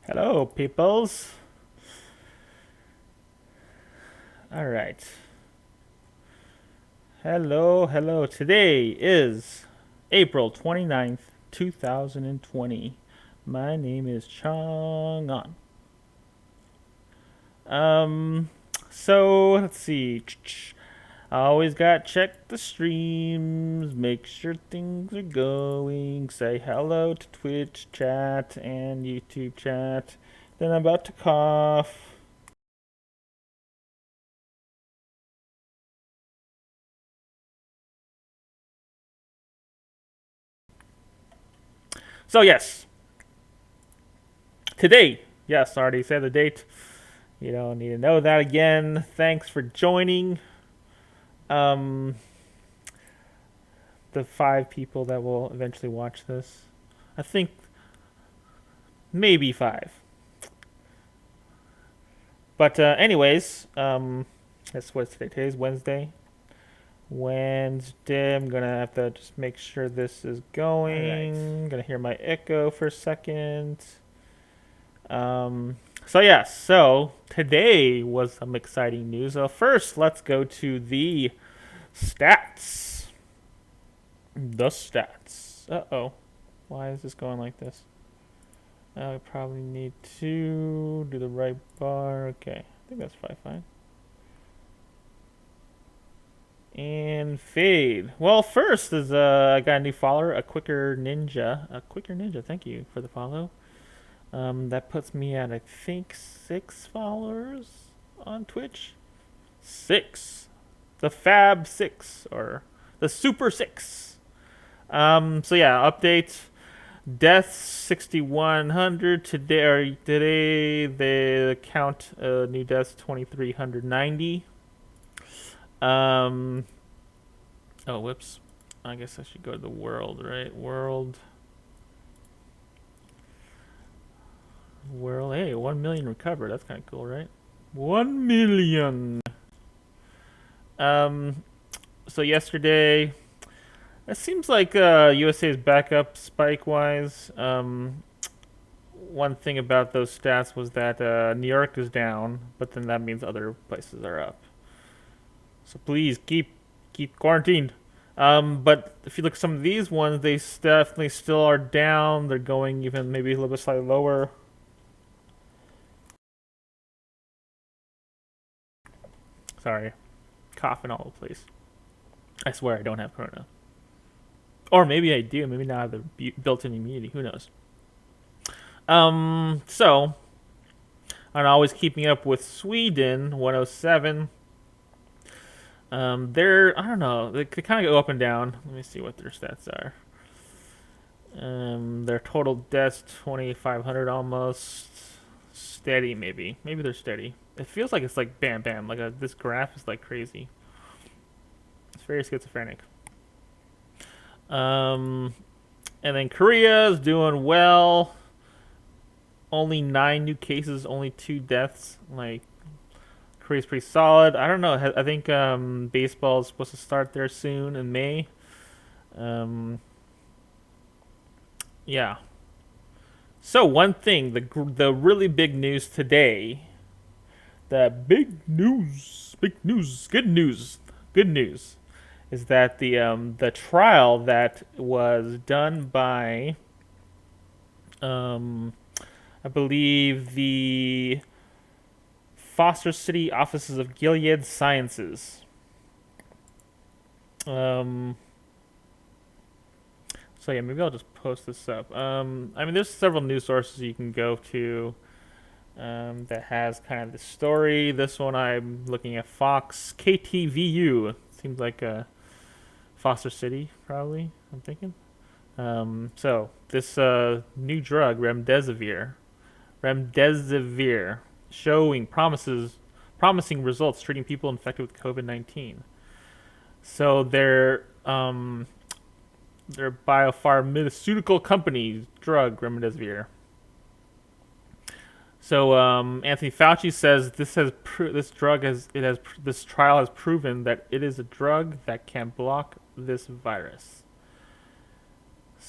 Hello, peoples. All right. Hello, hello. Today is April 29th, 2020. My name is Chong On. Um, so let's see. I always got check the streams, make sure things are going. Say hello to Twitch chat and YouTube chat. Then I'm about to cough. So yes, today. Yes, I already said the date. You don't need to know that again. Thanks for joining. Um, the 5 people that will eventually watch this. I think maybe 5. But anyways, that's what today. Today's Wednesday. Wednesday. I'm gonna have to just make sure this is going. Right. Gonna hear my echo for a second. Um, so yeah. So today was some exciting news. So first, let's go to the stats. The stats. Uh-oh. Why is this going like this? I probably need to do the right bar. Okay. I think that's fine. And fade. Well, first is I got a new follower, a quicker ninja. A quicker ninja. Thank you for the follow. That puts me at I think 6 followers on Twitch. 6. The Fab 6 or the Super 6. So yeah, update. Deaths 6,100 today. Today the count new deaths 2,390. Um. Oh, whoops. I guess I should go to the world, right? World. Hey, 1 million recovered. That's kind of cool, right? 1 million. Um. So yesterday, it seems like USA is back up spike wise. One thing about those stats was that New York is down, but then that means other places are up. So please keep quarantined. But if you look at some of these ones, they definitely still are down. They're going even maybe a little bit slightly lower. Sorry, coughing all over the place. I swear I don't have corona, or maybe I do. Maybe now I have the built-in immunity. Who knows? So I'm always keeping up with Sweden, 107. They're I don't know. They kind of go up and down. Let me see what their stats are. Their total deaths 2,500 almost. Steady maybe. Maybe they're steady. It feels like it's like bam bam. Like this graph is like crazy. It's very schizophrenic. Um, and then Korea is doing well. Only 9 new cases, only 2 deaths. Like Korea's pretty solid. I don't know. I think baseball is supposed to start there soon in May. Um, yeah. So one thing, the really big news today, good news, is that the trial that was done by um I believe the Foster City offices of Gilead Sciences. Um, so yeah, maybe I'll just post this up. I mean, there's several news sources you can go to that has kind of the story. This one I'm looking at Fox KTVU. Seems like Foster City, probably. I'm thinking. So this new drug, Remdesivir, showing promising results treating people infected with COVID-19. So their biopharmaceutical company drug Remdesivir. So Anthony Fauci says this trial has proven that it is a drug that can block this virus.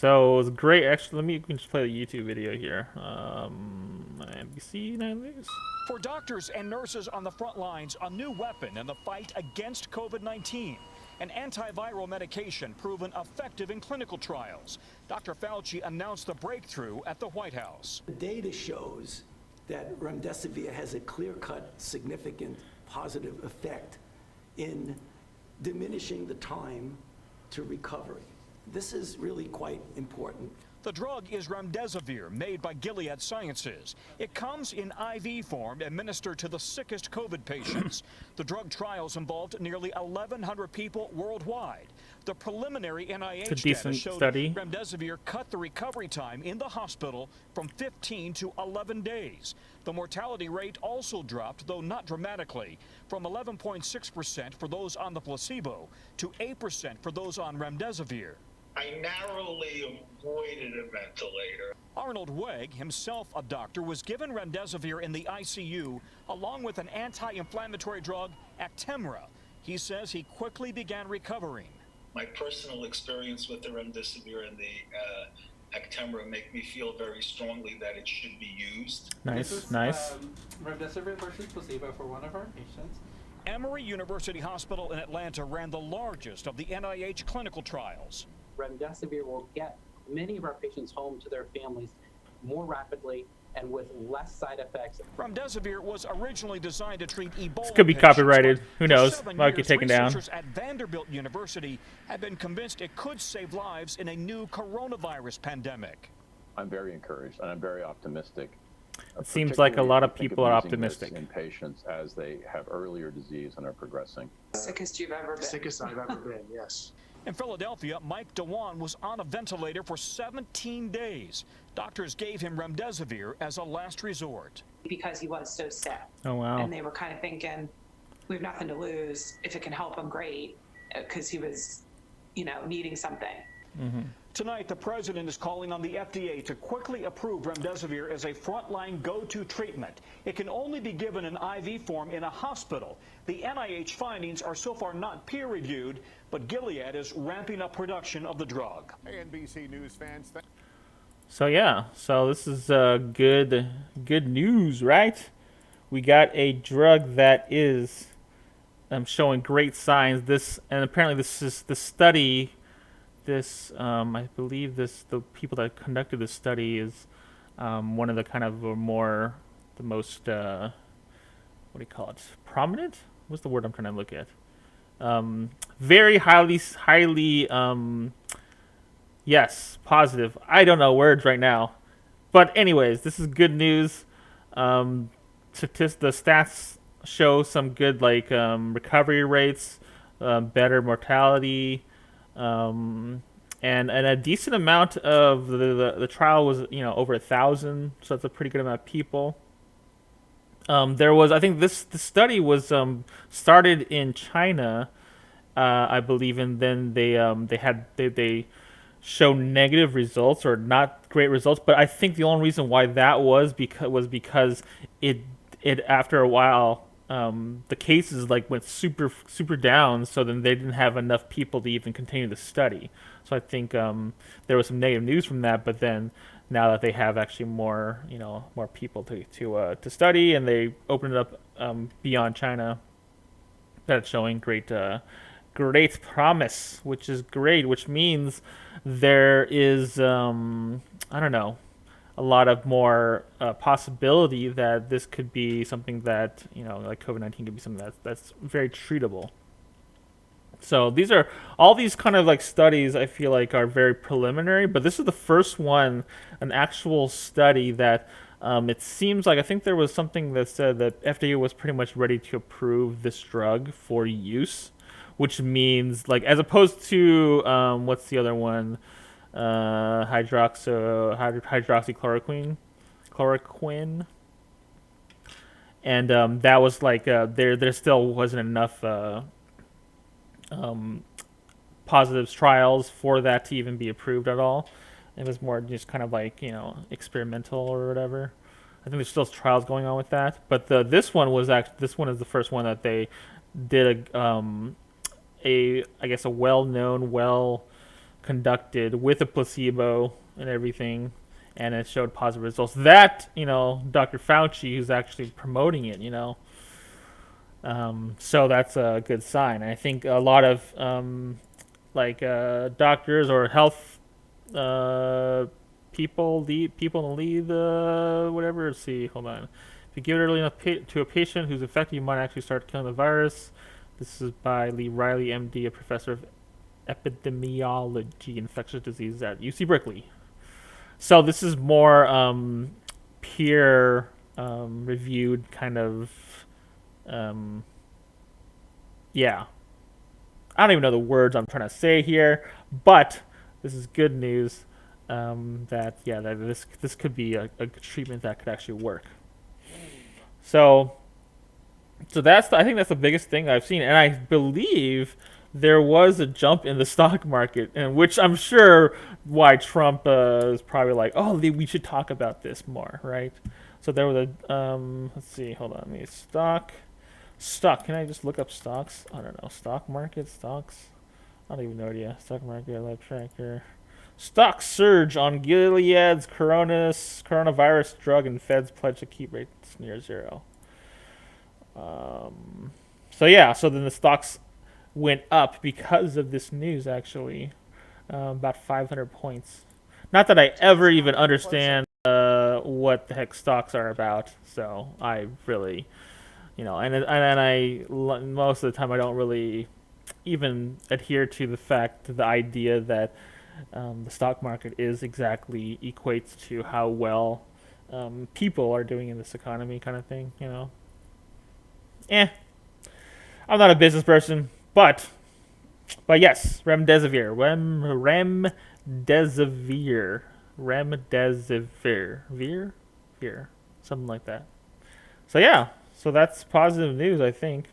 So it was great. Actually, we can just play the YouTube video here. NBC News. For doctors and nurses on the front lines, a new weapon in the fight against COVID-19. An antiviral medication proven effective in clinical trials. Dr. Fauci announced the breakthrough at the White House. The data shows that Remdesivir has a clear-cut, significant positive effect in diminishing the time to recovery. This is really quite important. The drug is Remdesivir, made by Gilead Sciences. It comes in IV form, administered to the sickest COVID patients. The drug trials involved nearly 1,100 people worldwide. The preliminary NIH data showed Remdesivir cut the recovery time in the hospital from 15 to 11 days. The mortality rate also dropped, though not dramatically, from 11.6% for those on the placebo to 8% for those on Remdesivir. I narrowly avoided a ventilator. Arnold Wegg, himself a doctor, was given Remdesivir in the ICU along with an anti-inflammatory drug, Actemra. He says he quickly began recovering. My personal experience with the Remdesivir and the Actemra make me feel very strongly that it should be used. Nice, this is, nice. Remdesivir versus placebo for one of our patients. Emory University Hospital in Atlanta ran the largest of the NIH clinical trials. Remdesivir will get many of our patients home to their families more rapidly and with less side effects. Remdesivir was originally designed to treat Ebola. This could be patients, copyrighted. Who knows? Might get years, taken down. Researchers at Vanderbilt University have been convinced it could save lives in a new coronavirus pandemic. I'm very encouraged and I'm very optimistic. It seems like a lot of people are using optimistic. this in patients as they have earlier disease and are progressing. Sickest you've ever been. Sickest I've ever been, yes. In Philadelphia, Mike DeWan was on a ventilator for 17 days. Doctors gave him Remdesivir as a last resort. Because he was so sick. Oh, wow. And they were kind of thinking, we have nothing to lose. If it can help him, great. Because he was, needing something. Mm-hmm. Tonight, the president is calling on the FDA to quickly approve Remdesivir as a frontline go-to treatment. It can only be given in IV form in a hospital. The NIH findings are so far not peer-reviewed, but Gilead is ramping up production of the drug. Hey, NBC News fans. So yeah, so this is good news, right? We got a drug that is showing great signs. And apparently this is the study. I believe the people that conducted this study is one of the kind of the most what do you call it? Prominent? What's the word I'm trying to look at? Very highly, yes, positive. I don't know words right now, but anyways, this is good news. The stats show some good recovery rates, better mortality. And a decent amount of the trial was over 1,000, so that's a pretty good amount of people. There was, I think the study was started in China, I believe, and then they show negative results or not great results. But I think the only reason why that was because it after a while. The cases went super down, so then they didn't have enough people to even continue the study. So I think there was some negative news from that. But then now that they have actually more people to study, and they opened it up beyond China, that's showing great promise, which is great. Which means there is a lot of more possibility that this could be something that like COVID-19 could be something that's very treatable. So all these kind of studies I feel like are very preliminary, but this is the first one, an actual study that it seems like, I think there was something that said that FDA was pretty much ready to approve this drug for use, which means as opposed to what's the other one? Hydroxychloroquine, and that was there still wasn't enough positive trials for that to even be approved at all. It was more just kind of experimental or whatever. I think there's still trials going on with that, but this one is the first one that they did a I guess a well-known, conducted with a placebo and everything, and it showed positive results. That, Dr. Fauci, who's actually promoting it, so that's a good sign. I think a lot of doctors or health people in the lead, whatever. Let's see, hold on. If you give it early enough to a patient who's infected, you might actually start killing the virus. This is by Lee Riley, MD, a professor of epidemiology, infectious diseases at UC Berkeley. So this is more peer reviewed kind of, yeah. I don't even know the words I'm trying to say here, but this is good news. That this could be a treatment that could actually work. So I think that's the biggest thing I've seen, and I believe there was a jump in the stock market, and which I'm sure why Trump is probably like, oh, we should talk about this more, right? So there was a let's see, hold on, stock. Can I just look up stocks? I don't know, stock market, stocks. I don't even know idea. Stock market, live tracker. Stock surge on Gilead's coronavirus drug, and Fed's pledge to keep rates near zero. So then the stocks went up because of this news, actually, about 500 points. Not that I ever even understand what the heck stocks are about, so I really, and I most of the time I don't really even adhere to the idea that the stock market equates to how well people are doing in this economy, kind of thing. I'm not a business person, but yes, remdesivir, Veer, something like that. So yeah, so that's positive news, I think.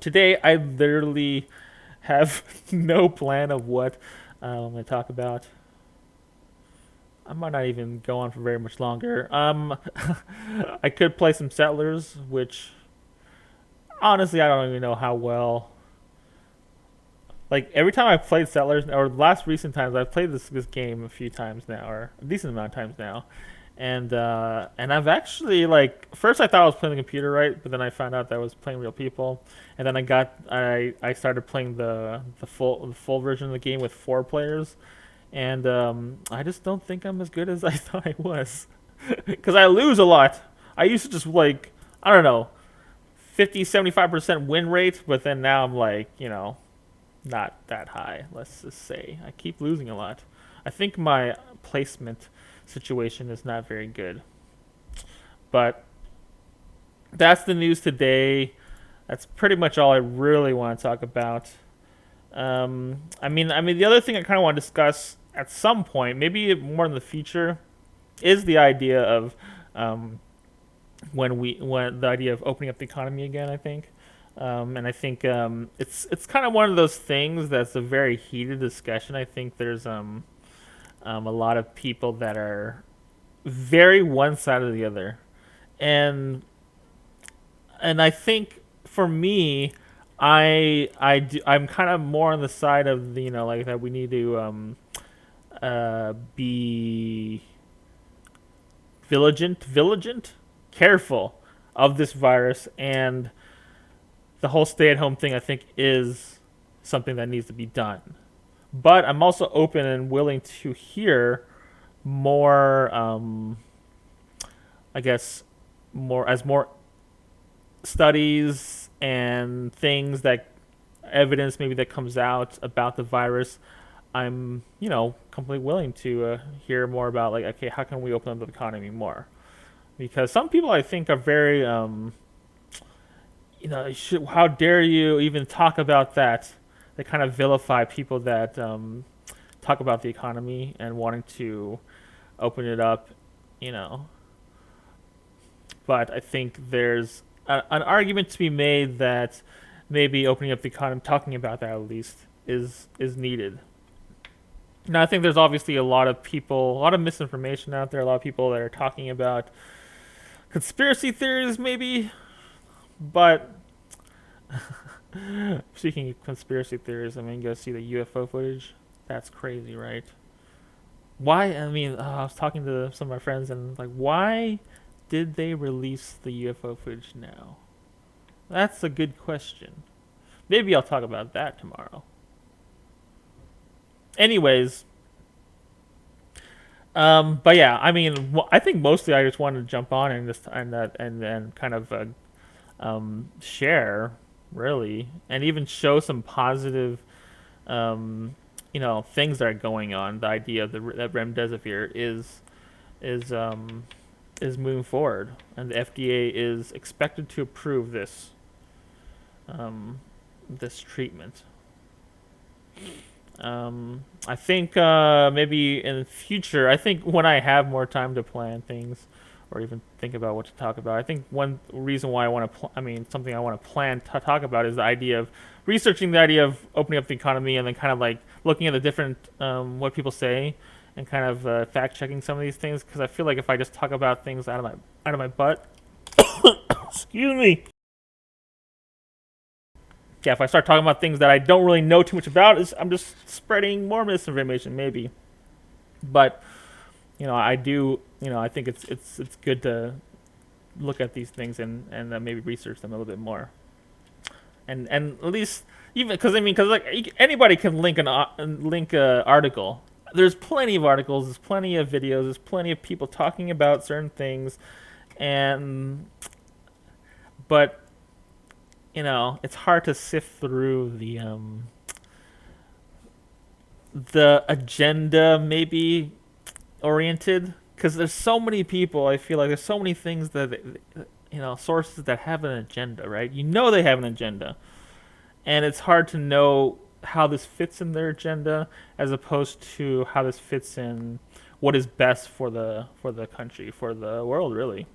Today I literally have no plan of what I'm going to talk about. I might not even go on for very much longer. I could play some Settlers, which honestly I don't even know how well. Like every time I've played Settlers, or the last recent times I've played this game a few times now, or a decent amount of times now, and I've actually first I thought I was playing the computer, right, but then I found out that I was playing real people, and then I started playing the full version of the game with 4 players, and I just don't think I'm as good as I thought I was, because I lose a lot. I used to just I don't know, 50-75% win rate, but then now I'm not that high. Let's just say I keep losing a lot. I think my placement situation is not very good. But that's the news today. That's pretty much all I really want to talk about. I mean, the other thing I kind of want to discuss at some point, maybe more in the future, is the idea of when the idea of opening up the economy again. I think, and I think it's kind of one of those things that's a very heated discussion. I think there's a lot of people that are very one side or the other, and I think for me, I'm kind of more on the side of the, that we need to be vigilant, careful of this virus, and the whole stay-at-home thing I think is something that needs to be done. But I'm also open and willing to hear more, I guess, more studies and things that evidence maybe that comes out about the virus. I'm, completely willing to hear more about okay, how can we open up the economy more? Because some people I think are very, how dare you even talk about that? They kind of vilify people that talk about the economy and wanting to open it up, But I think there's an argument to be made that maybe opening up the economy, talking about that at least, is needed. Now, I think there's obviously a lot of misinformation out there, a lot of people that are talking about conspiracy theories, maybe, but speaking of conspiracy theories, you guys see the UFO footage That's crazy, right? Why? I mean, I was talking to some of my friends and like, why did they release the UFO footage now? That's a good question. Maybe I'll talk about that tomorrow. Anyways, but yeah, I mean, I think mostly I just wanted to jump on and just and then kind of share really, and even show some positive things that are going on. The idea of that remdesivir is um, is moving forward, and the FDA is expected to approve this treatment. I think maybe in the future, I think when I have more time to plan things or even think about what to talk about, I think one reason why I want to, something I want to plan to talk about is the idea of researching the idea of opening up the economy and then kind of like looking at the different, what people say and kind of fact checking some of these things. Because I feel like if I just talk about things out of my butt, excuse me. Yeah, if I start talking about things that I don't really know too much about, I'm just spreading more misinformation, maybe. But I do. I think it's good to look at these things and maybe research them a little bit more. And at least even because like anybody can link link a article. There's plenty of articles. There's plenty of videos. There's plenty of people talking about certain things, but it's hard to sift through the agenda maybe oriented, because there's so many people. I feel like there's so many things that sources that have an agenda, right? They have an agenda, and it's hard to know how this fits in their agenda as opposed to how this fits in what is best for the country, for the world, really.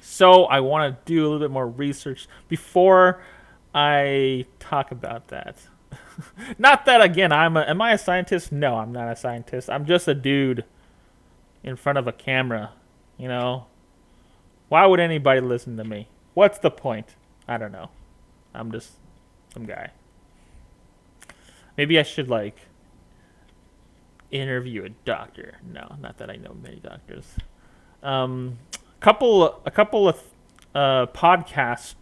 So I want to do a little bit more research before I talk about that. Not that again, am I a scientist? No, I'm not a scientist. I'm just a dude in front of a camera. Why would anybody listen to me? What's the point? I don't know. I'm just some guy. Maybe I should like interview a doctor. No, not that I know many doctors. A couple of podcasts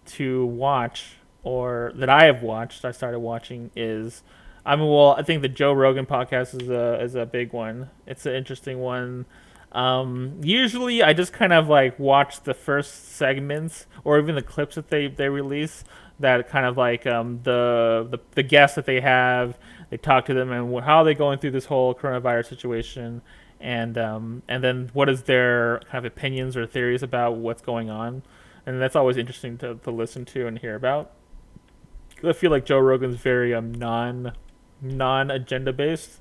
to watch, or that I have watched. I started watching is, I think the Joe Rogan podcast is a big one. It's an interesting one. Usually I just kind of like watch the first segments or even the clips that they release, that kind of like the guests that they have. They talk to them and how are they going through this whole coronavirus situation, and then what is their kind of opinions or theories about what's going on, and that's always interesting to listen to and hear about. I feel like Joe Rogan's very non agenda based.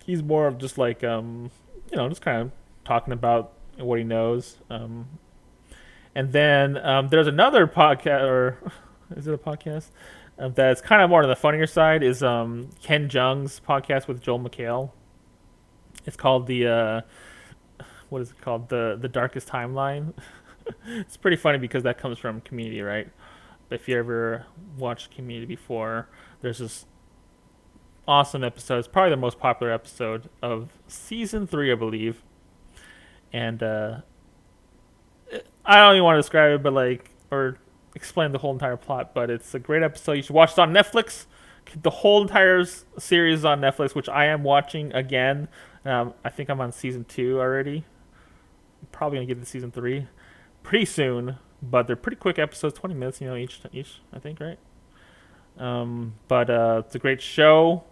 He's more of just like just kind of talking about what he knows. And then there's another podcast, or is it a podcast? That's kind of more on the funnier side, is Ken Jeong's podcast with Joel McHale. It's called what is it called? The Darkest Timeline. It's pretty funny because that comes from Community, right? If you ever watched Community before, there's this awesome episode. It's probably the most popular episode of season 3, I believe. And I don't even want to describe it, but or explain the whole entire plot. But it's a great episode. You should watch it on Netflix. The whole entire series is on Netflix, which I am watching again. I think I'm on season 2 already. I'm probably gonna get to season 3 pretty soon. But they're pretty quick episodes, 20 minutes, each. I think, right? But it's a great show.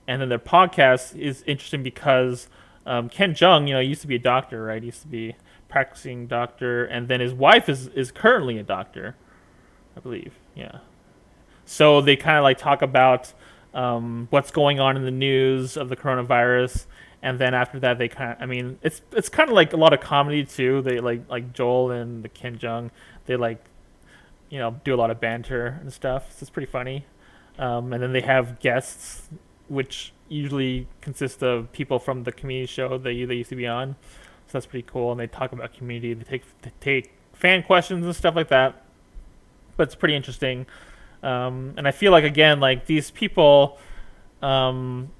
And then their podcast is interesting because Ken Jeong, used to be a doctor, right? He used to be a practicing doctor, and then his wife is currently a doctor, I believe. Yeah. So they kind of like talk about what's going on in the news of the coronavirus, and then after that they kind of, it's kind of like a lot of comedy too. They like Joel and the Ken Jeong, they do a lot of banter and stuff. So it's pretty funny. And then they have guests, which usually consist of people from the Community show they used to be on. So that's pretty cool. And they talk about Community. They take fan questions and stuff like that. But it's pretty interesting. And I feel like, again, like these people, um,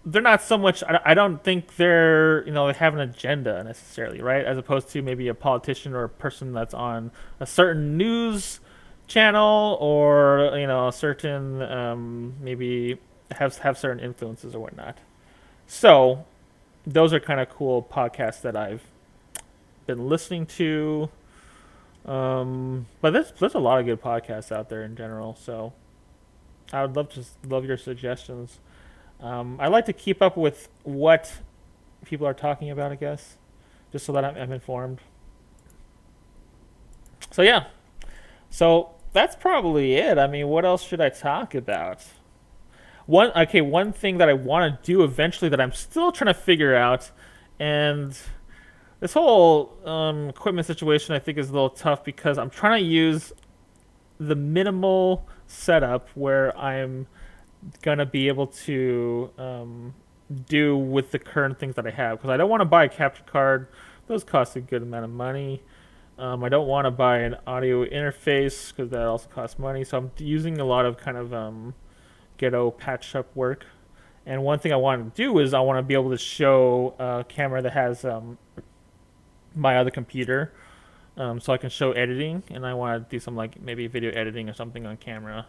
they're not so much. I don't think they're, they have an agenda necessarily, right? As opposed to maybe a politician or a person that's on a certain news channel, or a certain maybe have certain influences or whatnot. So those are kind of cool podcasts that I've been listening to. But there's a lot of good podcasts out there in general. So I would love your suggestions. I like to keep up with what people are talking about, I guess, just so that I'm informed. So yeah, so that's probably it. I mean, what else should I talk about? One thing that I want to do eventually that I'm still trying to figure out, and this whole equipment situation I think is a little tough because I'm trying to use the minimal setup where I'm gonna be able to do with the current things that I have, because I don't want to buy a capture card. Those cost a good amount of money. I don't want to buy an audio interface because that also costs money. So I'm using a lot of kind of ghetto patch up work. And one thing I want to do is I want to be able to show a camera that has my other computer, so I can show editing, and I want to do some like maybe video editing or something on camera,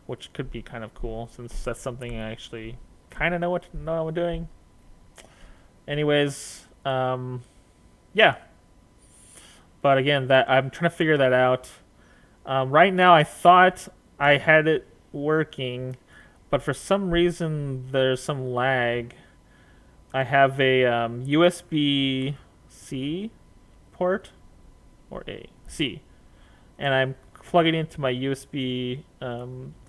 which could be kind of cool since that's something I actually kind of know what I'm doing. Anyways, yeah. But again, that I'm trying to figure that out. Right now, I thought I had it working, but for some reason there's some lag. I have a USB-C port, or A C, and I'm plugging into my USB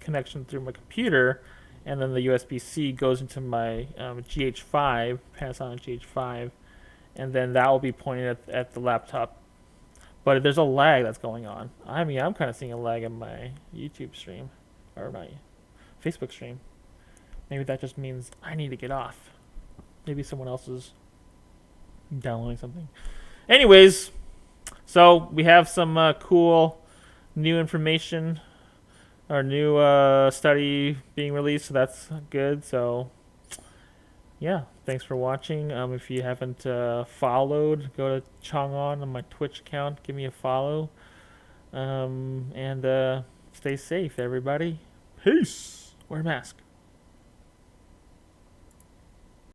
connection through my computer, and then the USB-C goes into my GH5, Panasonic GH5, and then that will be pointing at the laptop. But there's a lag that's going on. I mean, I'm kind of seeing a lag in my YouTube stream, or my Facebook stream. Maybe that just means I need to get off. Maybe someone else is downloading something. Anyways, so we have some cool new information, or new study being released, so that's good. So yeah, thanks for watching. If you haven't followed, go to Chongon on my Twitch account, give me a follow, and stay safe, everybody. Peace. Wear a mask.